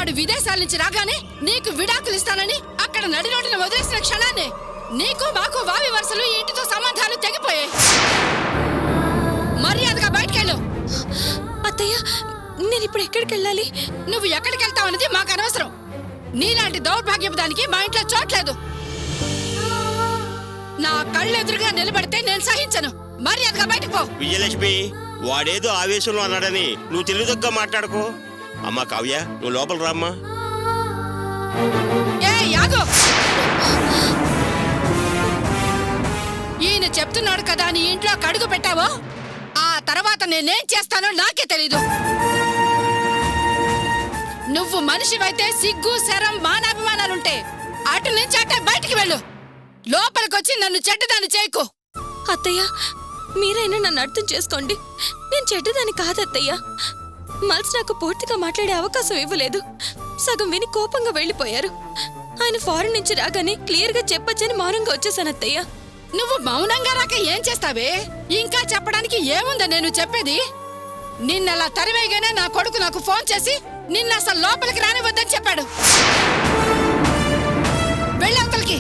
వాడు విదేశాల నుంచి రాగానే నీకు విడాకులు ఇస్తానని అక్కడ నడినోటిని వదిలేసిన క్షణాన్ని నీకు మాకు వావి వరుసలు ఈ ఇంటితో సంబంధాలు తెగిపోయాయి. మర్యాదగా బయటకెళ్ళు. అత్తయ్య, నేను ఇప్పుడు ఎక్కడికి వెళ్ళాలి? నువ్వు ఎక్కడికి వెళ్తావన్నది మాకు అనవసరం. నీలాంటి దౌర్భాగ్యపు దానికి మా ఇంట్లో చోట్లేదు. నా కళ్ళెదురుగా నిలబడితే నేను సహించను. మర్యాదగా బయటకు పో. విజయలక్ష్మి, వాడేదో ఆవేశంలో అన్నాడని నువ్వు తెలివితగ్గా మాట్లాడుకో. అమ్మా కావ్య, నువ్వు లోపల రామ్మా. ఈయన చెప్తున్నాడు కదా అని ఇంట్లో కడుగు పెట్టావో, ఆ తర్వాత నేనేం చేస్తానో నాకే తెలీదు. నువ్వు మనిషివైతే సిగ్గు, శరం, మానాభిమానాలుంటే అటు నుంచి అట్టే బయటికి వెళ్ళు. లోపలికొచ్చి నన్ను చెడ్డదాన్ని చేయకు. అత్తయ్య, మీరైనా నన్ను అర్థం చేసుకోండి. నేను చెడ్డదాన్ని కాదత్తయ్య. మల్స్ నాకు పూర్తిగా మాట్లాడే అవకాశం ఇవ్వలేదు. సగం విని కోపంగా వెళ్ళిపోయారు. ఆయన ఫారెన్ నుంచి రాగానే క్లియర్ గా చెప్పొచ్చని మౌనంగా వచ్చేసానత్తయ్య. నువ్వు మౌనంగా రాక ఏం చేస్తావే? ఇంకా చెప్పడానికి ఏముందా నేను చెప్పేది? నిన్నలా తరివేగానే నా కొడుకు నాకు ఫోన్ చేసి నిన్న అసలు లోపలికి రానివద్దని చెప్పాడు. వెళ్ళవతలకి.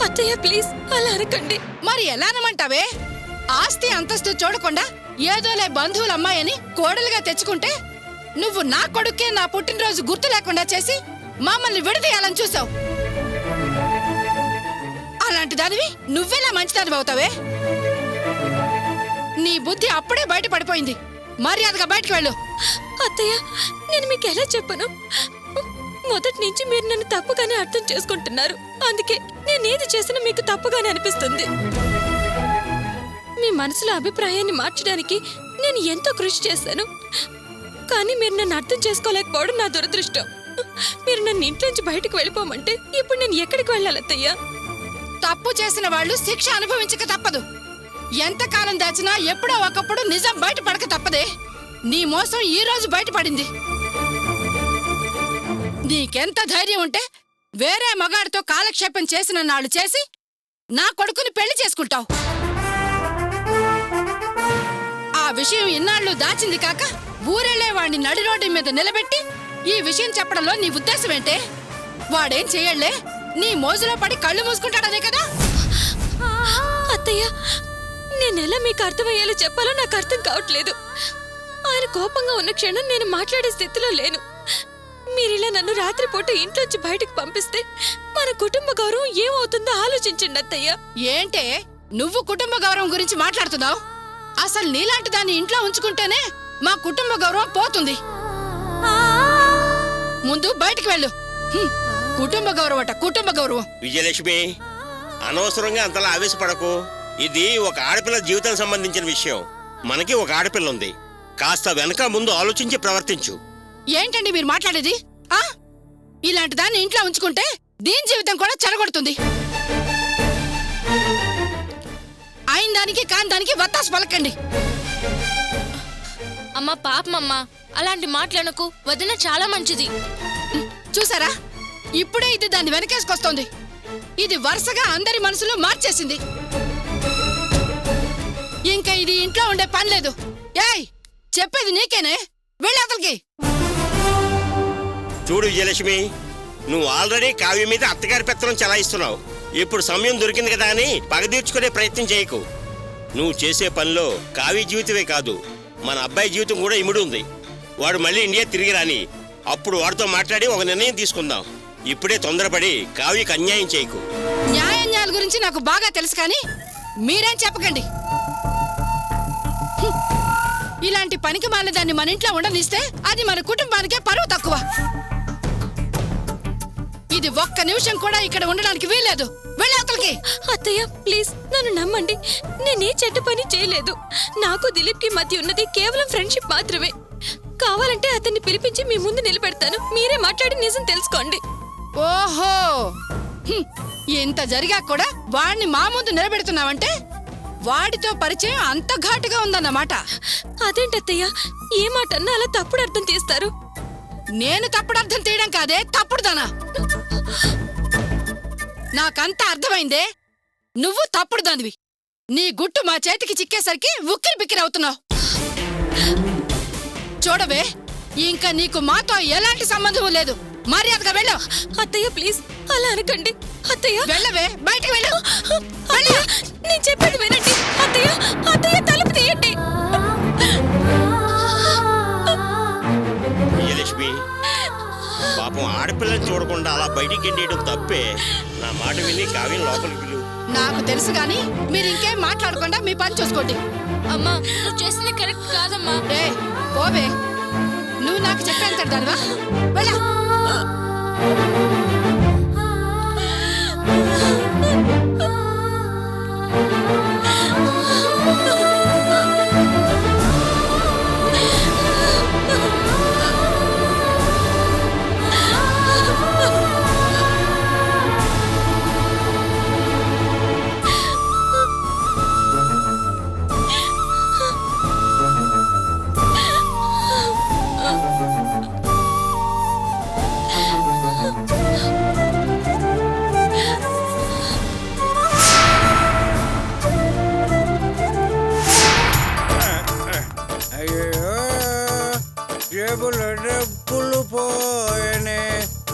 అత్తయ్య ప్లీజ్ అలా అనకండి. మరి ఎలా అనమంటావే? ఆస్తి అంతస్తు చూడకుండా ఏదోలే బంధువుల అమ్మాయని కోడలుగా తెచ్చుకుంటే నువ్వు నా కొడుకే నా పుట్టినరోజు గుర్తు లేకుండా చేసి మమ్మల్ని విడదీయాలని చూసావు. అలాంటి దానివి నువ్వెలా మంచిదానివి అవుతావే? నీ బుద్ధి అప్పుడే బయట పడిపోయింది. మర్యాదగా బయటకు వెళ్ళు. అత్తయ్య, నేను మీకు ఎలా చెప్పను? మొదటి నుంచి మీరు నన్ను తప్పుగానే అర్థం చేసుకుంటున్నారు. అందుకే నేనేది చేసినా మీకు తప్పుగానే అనిపిస్తుంది. మీ మనసులో అభిప్రాయాన్ని మార్చడానికి నేను ఎంతో కృషి చేశాను. కానీ మీరు నన్ను అర్థం చేసుకోలేకపోవడం నా దురదృష్టం. మీరు నన్ను ఇంట్లోంచి బయటకు వెళ్ళిపోమంటే ఇప్పుడు నేను ఎక్కడికి వెళ్ళాలత్తయ్యా? తప్పు చేసిన వాళ్ళు శిక్ష అనుభవించక తప్పదు. ఎంతకాలం దాచినా ఎప్పుడో ఒకప్పుడు నిజం బయటపడక తప్పదే. నీ మోసం ఈ రోజు బయటపడింది. నీకెంత ధైర్యం ఉంటే వేరే మగాడితో కాలక్షేపం చేసిన నాళ్ళు చేసి నా కొడుకుని పెళ్లి చేసుకుంటావు. ఆ విషయం ఇన్నాళ్ళు దాచింది కాక ఊరెళ్లే వాడిని నడి రోడ్డు మీద నిలబెట్టి ఈ విషయం చెప్పడంలో నీ ఉద్దేశం ఏంటే? వాడేం చెయ్యళ్లే, నీ మోజులో పడి కళ్ళు మూసుకుంటాడనే కదా? అత్తయ్య, నేనెలా మీకు అర్థమయ్యేలా చెప్పాలో నాకు అర్థం కావట్లేదు. ఆయన కోపంగా ఉన్న క్షణం నేను మాట్లాడే స్థితిలో లేను. మీరిలా నన్ను రాత్రిపూట ఇంట్లోంచి బయటకు పంపిస్తే మన కుటుంబ గౌరవం ఏమవుతుందో ఆలోచించండి అత్తయ్య. ఏంటే నువ్వు కుటుంబ గౌరవం గురించి మాట్లాడుతున్నావు? అసలు నీలాంటి దాన్ని ఇంట్లో ఉంచుకుంటేనే మా కుటుంబ గౌరవం పోతుంది. ముందు బయటికి వెళ్ళు. కుటుంబ గౌరవం అట, కుటుంబ గౌరవం. విజయలక్ష్మి, అనవసరంగా అంతలా ఆవేశపడకు. ఇది ఒక ఆడపిల్ల జీవితానికి సంబంధించిన విషయం. మనకి ఒక ఆడపిల్ల ఉంది. కాస్త వెనక ముందు ఆలోచించి ప్రవర్తించు. ఏంటండి మీరు మాట్లాడేది? ఇలాంటి దాన్ని ఇంట్లో ఉంచుకుంటే దీని జీవితం కూడా చెడగొడుతుంది. అయిన దానికి కాని దానికి వత్తాసు పలకండి. అమ్మ పాపమమ్మ, అలాంటి మాటలనకు. వదిన చాలా మంచిది. చూసారా, ఇప్పుడే ఇది దాన్ని వెనకేసుకొస్తోంది. ఇది వరుసగా అందరి మనసులో మార్చేసింది. ఇంకా ఇది ఇంట్లో ఉండే పని లేదు. ఏయ్, చెప్పేది నీకేనే. వెళ్ళి అతలికి. చూడు విజయలక్ష్మి, నువ్వు ఆల్రెడీ కావ్య మీద అత్తగారి పెత్తనం చెలాయిస్తున్నావు. ఇప్పుడు సమయం దొరికింది కదా అని పగ తీర్చుకునే ప్రయత్నం చేయకు. నువ్వు చేసే పనిలో కావ్య జీవితమే కాదు, మన అబ్బాయి జీవితం కూడా ఇమిడి ఉంది. వాడు మళ్ళీ ఇండియా తిరిగి రాని, అప్పుడు వాడితో మాట్లాడి ఒక నిర్ణయం తీసుకుందాం. ఇప్పుడే తొందరపడి కావ్యకు అన్యాయం చేయకు. న్యాయాన్యాల గురించి నాకు బాగా తెలుసు, కానీ మీరేం చెప్పకండి. ఇలాంటి పనికి మాలిన దాన్ని మన ఇంట్లో ఉండనిస్తే అది మన కుటుంబానికే పరువు తక్కువ. ఇది ఒక్క నిమిషం కూడా ఇక్కడ ఉండడానికి వీల్లేదు. వెళ్ళి అతలికి. అత్తయ్య ప్లీజ్ నన్ను నమ్మండి. నేనే చెడ్డ పని చేయలేదు. నాకు దిలీప్ కి మధ్య ఉన్నది కేవలం ఫ్రెండ్షిప్ మాత్రమే. కావాలంటే అతన్ని పిలిపించి మీ ముందు నిలబెడతాను. మీరే మాట్లాడి నిజం తెలుసుకోండి. ఓహో, ఇంత జరిగా కూడా వాడిని మా ముందు నిలబెడుతున్నావంటే వాడితో పరిచయం అంత ఘాటుగా ఉందన్నమాట. అదేంటత్తయ్య, ఏ మాట అన్నా అలా తప్పుడు అర్థం తీస్తారు? నేను తప్పుడు అర్థం తీయడం కాదే, తప్పుడుదానా. నాకంతా అర్థమైందే. నువ్వు తప్పుడు దానివి. నీ గుట్టు మా చేతికి చిక్కేసరికి ఉక్కిరి బిక్కిరి అవుతున్నావు. చూడవే, ఇంకా నీకు మాతో ఎలాంటి సంబంధం లేదు. మర్యాదగా వెళ్ళు. అత్తయ్య ప్లీజ్ అలా అనకండి. అత్తయ్య వెళ్ళవే, బయటికి వెళ్ళు. అత్తయ్య, నేను చెప్పేది వినండి. అత్తయ్య అత్తయ్య తలుపు తీయండి. విజయలక్ష్మి, పాపం ఆడపిల్లని చూడకుండా అలా బయటికి వెళ్ళేయడం తప్పే. నా మాట విని కావ్యం లోపలికి పిలువు. నాకు తెలుసు గాని మీరు ఇంకేం మాట్లాడకుండా మీ పని చూసుకోండి. అమ్మా నువ్వు చేసింది కరెక్ట్ కాదమ్మా. రే పోవే, నువ్వు నాకు చెప్పేంత దానివా? వెళ్ళా. జేబులో డబ్బులు పోయనే,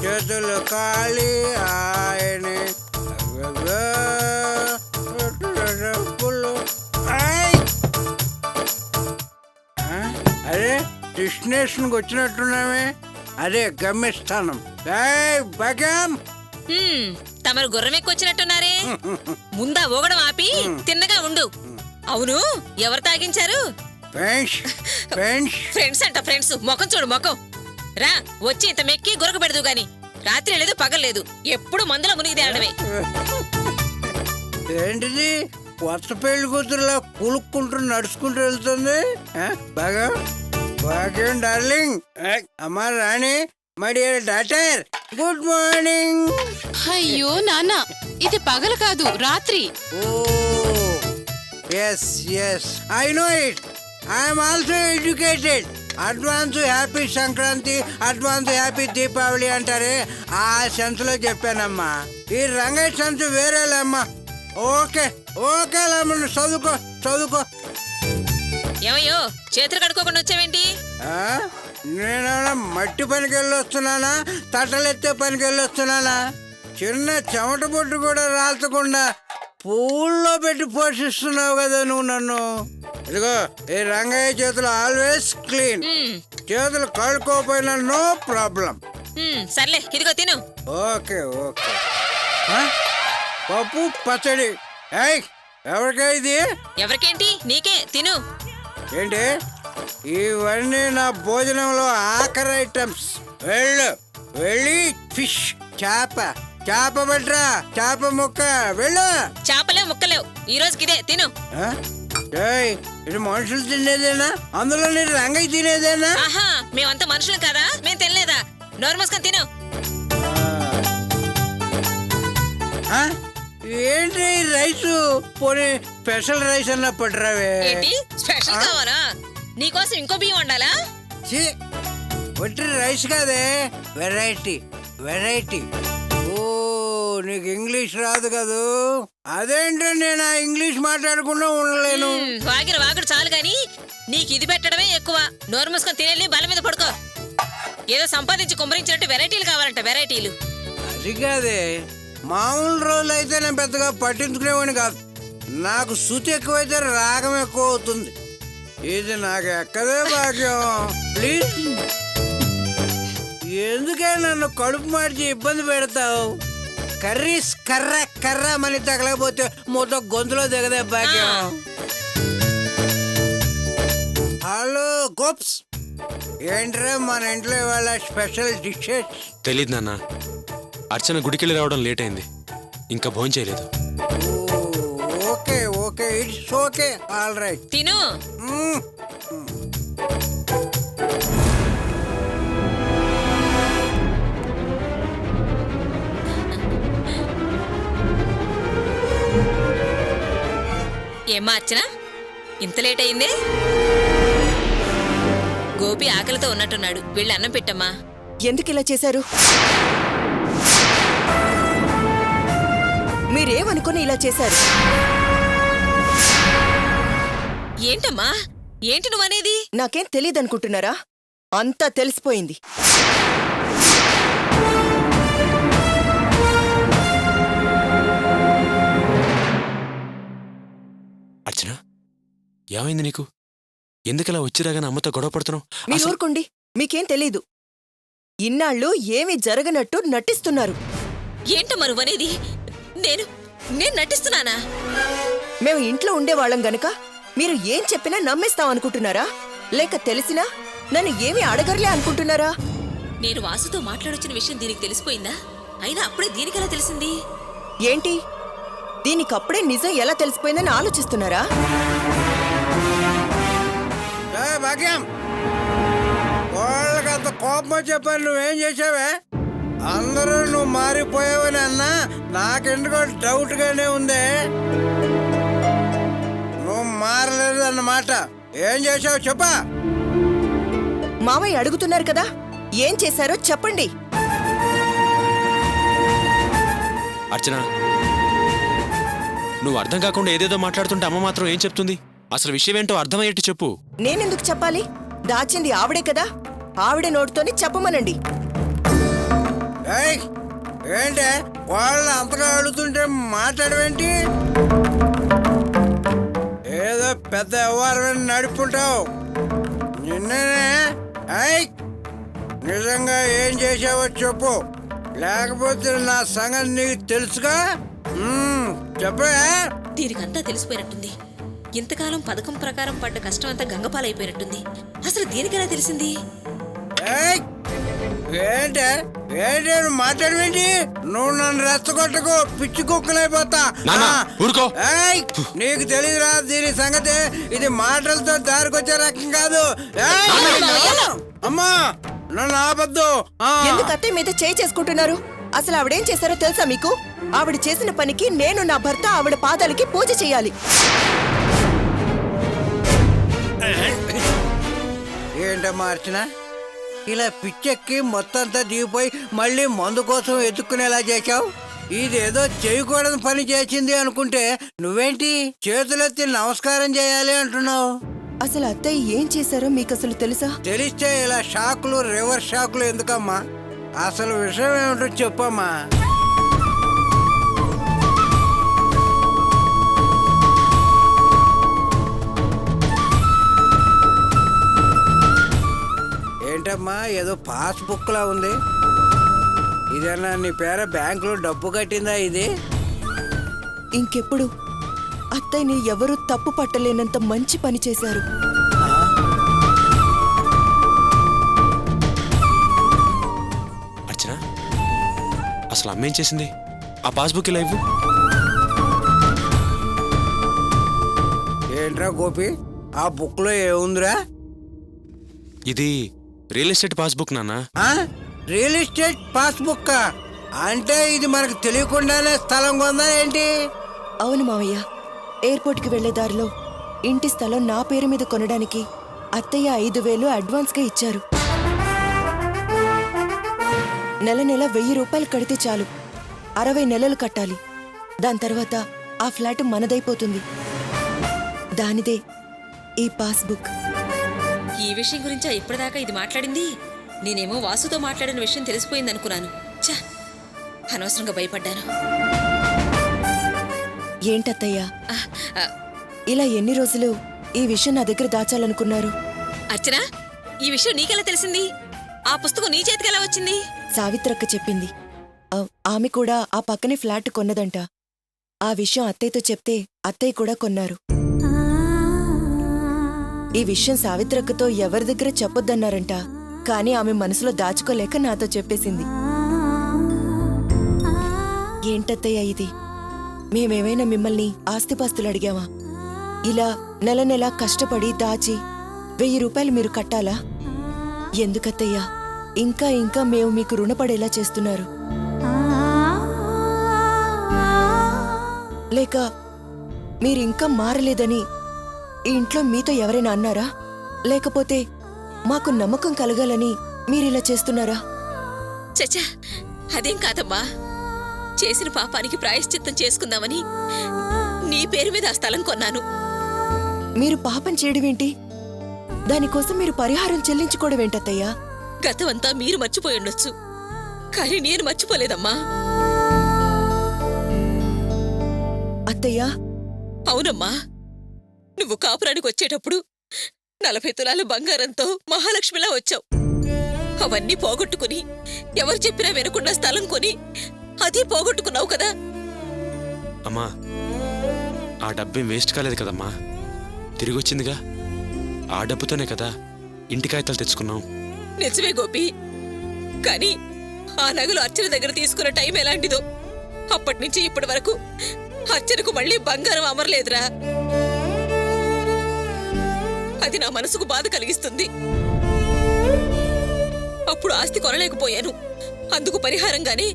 చేతులు ఖాళీ ఆయనే, డబ్బులు. అరే డెస్టినేషన్కి వచ్చినట్టున్నామే, అదే గమ్యస్థానం. భాగ్యం, తమరు గుర్రం ఎక్కువచ్చినట్టున్నారే. ముందా ఊగడం ఆపి తిన్నగా ఉండు. అవును, ఎవరు తాగించారు? ఫ్రెండ్స్ అంట ఫ్రెండ్స్. ముఖం చూడు ముఖం. రా వచ్చి ఇంత మెక్కి గురక పెడదు గాని రాత్రి లేదు పగలేదు ఎప్పుడు మందులో మునిగి తేడమే. ఏంటిది కొత్త పెళ్లి కూతురులా కులుక్కుంటూ నడుచుకుంటూ వెళ్తుంది? భాగ్యం డార్లింగ్, అమ్మా రాణి, my dear daughter, good morning. అయ్యో నాన్న, ఇది పగలు కాదు రాత్రి. Yes, I know it. I am also educated. Advance happy Sankranti, advance happy Deepavali అంటారే, ఆ సెన్స్ లో చెప్పానమ్మా. ఈ రంగయ్య సెన్స్ వేరేలేమ్మా. ఓకే లేమ్మా, చదువుకో. ఏమయ్యో చేతులు కడుక్కోకుండా వచ్చావేంటి? నేనేమన్నా మట్టి పనికి వెళ్ళొస్తున్నానా, తట్టలెత్తే పనికి వెళ్ళొస్తున్నానా? చిన్న చెమట బొట్టు కూడా రాల్చకుండా పూల్లో పెట్టి పోషిస్తున్నావు కదా నువ్వు నన్ను. ఇదిగో ఈ రంగయ్య చేతులు ఆల్వేస్ క్లీన్. చేతులు కడుక్కోపోయినా నో ప్రాబ్లం. సర్లే ఇదిగో తిను. ఓకే పప్పు పచ్చడి. ఎవరికా ఇది? ఎవరికేంటి? నీకే, తిను. ఏంటి ఇవన్నీ నా భోజనంలో ఆఖరి ఐటమ్స్. వెళ్ళి ఫిష్, చేప బట్రా, చేప ముక్క వెళ్ళు. చేపలేవు ముక్కలేవు, ఈ రోజుకి ఇదే తిను. ఇది మనుషులు తినేదేనా? అందులో నేను రంగయ్య తినేదేనా? ఆహా, మేమంతా మనుషులు కదా, మేము తినలేదా? నోరు మూసుకొని తిను. ఏంటి రైసు? పోనీ స్పెషల్ రైస్ అన్న పట్టరావే. ఏంటి స్పెషల్ కావాలా? నీకోసం ఇంకో బియ్యం వండాలా? ఒట్టి రైస్ కాదే, వెరైటీ. ఓ నీకు ఇంగ్లీష్ రాదు కదూ? అదేంటో నేను ఆ ఇంగ్లీష్ మాట్లాడకుండా ఉండలేను. వాగుడు చాలు గాని నీకు ఇది పెట్టడమే ఎక్కువ. నోరు మూసుకొని తినేళ్ళి బల మీద పడుకో. ఏదో సంపాదించి కుమ్మరించినట్టు వెరైటీలు కావాలంట, వెరైటీలు. అది కాదే, మామూలు రోజులు అయితే నేను పెద్దగా పట్టించుకునేవాడిని కాదు. నాకు శృతి ఎక్కువైతే రాగం ఎక్కువ అవుతుంది. ఇది నాకు ఎక్కదే భాగ్యం. ప్లీజ్, ఎందుకే నన్ను కడుపు మార్చి ఇబ్బంది పెడతావు? కర్రీస్ కర్ర మని తగలకపోతే మొత్తం గొంతులో దిగదే భాగ్యం. హలో గోప్స్, ఏంట్రా మన ఇంట్లో ఇవాళ స్పెషల్ డిషెస్? తెలీదు నాన్న, అర్చన గుడికెళ్ళి రావడం లేట్ అయింది, ఇంకా భోజనం చేయలేదు. Okay it's okay, all right. తిను. ఏమ్మా అర్చన, ఇంత లేట్ అయిందే? గోపి ఆకలితో ఉన్నట్టున్నాడు, వెళ్ళి అన్నం పెట్టమ్మా. ఎందుకు ఇలా చేశారు? మీరేమనుకుని ఇలా చేశారు? ఏంటమ్మా, ఏంటి నువ్వనేది? నాకేం తెలియదనుకుంటున్నారా? అంతా తెలిసిపోయింది. అర్చన, ఏమైంది నీకు? ఎందుకలా వచ్చిరాగానే అమ్మతో గొడవ పడుతున్నావు? మీరు ఊరుకోండి, మీకేం తెలీదు. ఇన్నాళ్ళు ఏమీ జరగనట్టు నటిస్తున్నారు. ఏంటో మరువనేది? నేను నటిస్తున్నానా? మేము ఇంట్లో ఉండేవాళ్ళం గనక మీరు ఏం చెప్పినా నమ్మేస్తాం అనుకుంటున్నారా? లేక తెలిసినా నన్ను ఏమీ అడగర్లే అనుకుంటున్నారా? నేను వాసుతో మాట్లాడొచ్చిన విషయం దీనికి తెలిసిపోయిందా? అయినా అప్పుడే దీనికెలా తెలిసింది? ఏంటి, దీనికప్పుడే నిజం ఎలా తెలిసిపోయిందని ఆలోచిస్తున్నారా? భాగ్యం, వాళ్ళకి అంత కోపం చెప్పాను, నువ్వేం చేసావే? అందరూ నువ్వు మారిపోయావని అన్నా నాకెందుకో డౌట్ గానే ఉందే. నువ్వు మారలేదు అన్నమాట. ఏం చేసావు చెప్పా? మామయ్య అడుగుతున్నారు కదా, ఏం చేశారో చెప్పండి. అర్చన, నువ్వు అర్థం కాకుండా ఏదేదో మాట్లాడుతుంటే అమ్మ మాత్రం ఏం చెప్తుంది? అసలు విషయం ఏంటో అర్థమయ్యేట్టు చెప్పు. నేనెందుకు చెప్పాలి? దాచింది ఆవిడే కదా, ఆవిడ నోటితోని చెప్పమనండి. ఏంటే వాళ్ళు అంతగా అడుగుతుంటే మాట్లాడవేంటి? ఏదో పెద్ద వ్యవహారం నడుపుంటావు. నిన్ననే నిజంగా ఏం చేసావో చెప్పు, లేకపోతే నా సంగతి నీకు తెలుసుగా. చెప్పే. దీనికంతా తెలిసిపోయినట్టుంది. ఇంతకాలం పథకం ప్రకారం పడ్డ కష్టం అంతా గంగపాలైపోయినట్టుంది. అసలు దీనికెలా తెలిసింది? ఏంటే ఏంటి మాట్లాడవేంటి? నువ్వు నన్ను రెచ్చగొట్టకు, పిచ్చి కుక్కలైపోతా. నీకు తెలియదురా దీని సంగతి. ఇది మాటలతో దారికొచ్చే రకం కాదు. అమ్మా నన్ను ఆపద్దు. ఎందుకు అత్తయ్య మీద చేయి చేసుకుంటున్నారు? అసలు ఆవిడేం చేశారో తెలుసా మీకు? ఆవిడ చేసిన పనికి నేను నా భర్త ఆవిడ పాదాలకి పూజ చేయాలి. ఏంటమ్మా అర్చన, ఇలా పిచ్చెక్కి మొత్తం అంతా దిగిపోయి మళ్ళీ మందు కోసం ఎత్తుక్కునేలా చేశావు? ఇదేదో చేయకూడని పని చేసింది అనుకుంటే నువ్వేంటి చేతులెత్తి నమస్కారం చేయాలి అంటున్నావు? అసలు అత్తయ్య ఏం చేశారో మీకు అసలు తెలుసా? తెలిస్తే ఇలా షాకులు రివర్స్ షాకులు ఎందుకమ్మా? అసలు విషయం ఏమిటో చెప్పమ్మా. ఏంటమ్మా ఏదో పాస్బుక్ లా ఉంది? ఇదేనా నీ పేర బ్యాంకులో డబ్బు కట్టిందా ఇది? ఇంకెప్పుడు అత్తయ్యని ఎవరూ తప్పు పట్టలేనంత మంచి పని చేశారు. అర్చన, అసలు అమ్మేం చేసింది? ఆ పాస్బుక్ ఇలా ఇవ్వు. ఏంట్రా గోపి, ఆ బుక్ లో ఏముందిరా? ఇది రియల్ ఎస్టేట్ పాస్బుక్ నాన్న. రియల్ ఎస్టేట్ పాస్బుక్ అంటే ఇది మనకు తెలియకుండానే స్థలం కొందా ఏంటి? అవును మావయ్య, ఎయిర్పోర్ట్కి వెళ్లే దారిలో ఇంటి స్థలం నా పేరు మీద కొనడానికి అత్తయ్య 5,000 అడ్వాన్స్గా ఇచ్చారు. నెల నెల 1,000 రూపాయలు కడితే చాలు, 60 నెలలు కట్టాలి. దాని తర్వాత ఆ ఫ్లాట్ మనదైపోతుంది. దానిదే ఈ పాస్బుక్. ఈ విషయం గురించా ఇప్పటిదాకా ఇది మాట్లాడింది? నేనేమో వాసుతో మాట్లాడిన విషయం తెలిసిపోయింది అనుకున్నాను. ఛ, అనవసరంగా భయపడ్డాను. ఏంటత్తయ్యా ఇలా ఎన్ని రోజులు ఈ విషయం నా దగ్గర దాచాలనుకున్నారు? అర్చన, ఈ విషయం నీకెలా తెలిసింది? ఆ పుస్తకం నీ చేతికెలా వచ్చింది? సావిత్రక్క చెప్పింది. ఆమె కూడా ఆ పక్కనే ఫ్లాట్ కొన్నదంట. ఆ విషయం అత్తయ్యతో చెప్తే అత్తయ్య కూడా కొన్నారు. ఈ విషయం సావిత్రక్కతో ఎవరి దగ్గర చెప్పొద్దన్నారంట. కానీ ఆమె మనసులో దాచుకోలేక నాతో చెప్పేసింది. ఏంటత్తయ్య ఇది? మేమేమైనా మిమ్మల్ని ఆస్తిపాస్తులు అడిగామా? ఇలా నెల నెలా కష్టపడి దాచి 1,000 రూపాయలు మీరు కట్టాలా? ఎందుకత్తయ్యా ఇంకా ఇంకా మేము మీకు రుణపడేలా చేస్తున్నారు? లేక మీరింకా మారలేదని ఈ ఇంట్లో మీతో ఎవరైనా అన్నారా? లేకపోతే మాకు నమ్మకం కలగాలని మీరిలా చేస్తున్నారా? చచ్చా, అదేం కాదమ్మా. చేసిన పాపానికి ప్రాయశ్చిత్తం చేసుకుందామని నీ పేరు మీద ఆ స్థలం కొన్నాను. మీరు పాపం చేయడమేంటి? దానికోసం మీరు పరిహారం చెల్లించుకోవడం ఏంటత్తయ్యా? గతమంతా మీరు మర్చిపోయి ఉండొచ్చు, కానీ నేను మర్చిపోలేదమ్మా. అత్తయ్యా, అవునమ్మా, నువ్వు కాపురానికి వచ్చేటప్పుడు 40 తులాలు బంగారంతో మహాలక్ష్మిలా వచ్చావు. అవన్నీ పోగొట్టుకుని ఎవరు చెప్పినా వినకుండా స్థలం కొని అది పోగొట్టుకున్నావు కదా. అమ్మా, ఆ డబ్బేం వేస్ట్ కాలేదు కదమ్మా, తిరిగి వచ్చిందిగా. ఆ డబ్బుతోనే కదా ఇంటి కాగితాలు తెచ్చుకున్నాం. నిజమే గోపి, కానీ ఆ నగలు అర్చన దగ్గర తీసుకున్న టైం ఎలాంటిదో. అప్పటి నుంచి ఇప్పటి వరకు అర్చనకు మళ్ళీ బంగారం అమరలేదురా. అది నా మనసుకు బాధ కలిగిస్తుంది. అప్పుడు ఆస్తి కొనలేకపోయాను, అందుకు పరిహారంగానే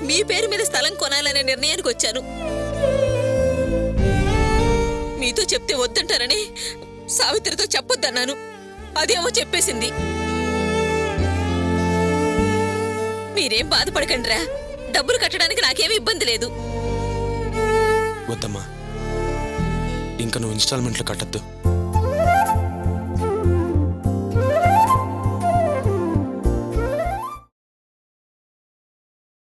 మీ పేరు మీద స్థలం కొనాలనే నిర్ణయానికి వచ్చాను. మీతో చెప్తే వద్దంటారని సావిత్రితో చెప్పొద్దన్నాను, అదేమో చెప్పేసింది. మీరేం బాధపడకండిరా, డబ్బులు కట్టడానికి నాకేమీ ఇబ్బంది లేదు. వద్దమ్మా, ఇంకా నువ్వు ఇన్స్టాల్మెంట్లు కట్టద్దు.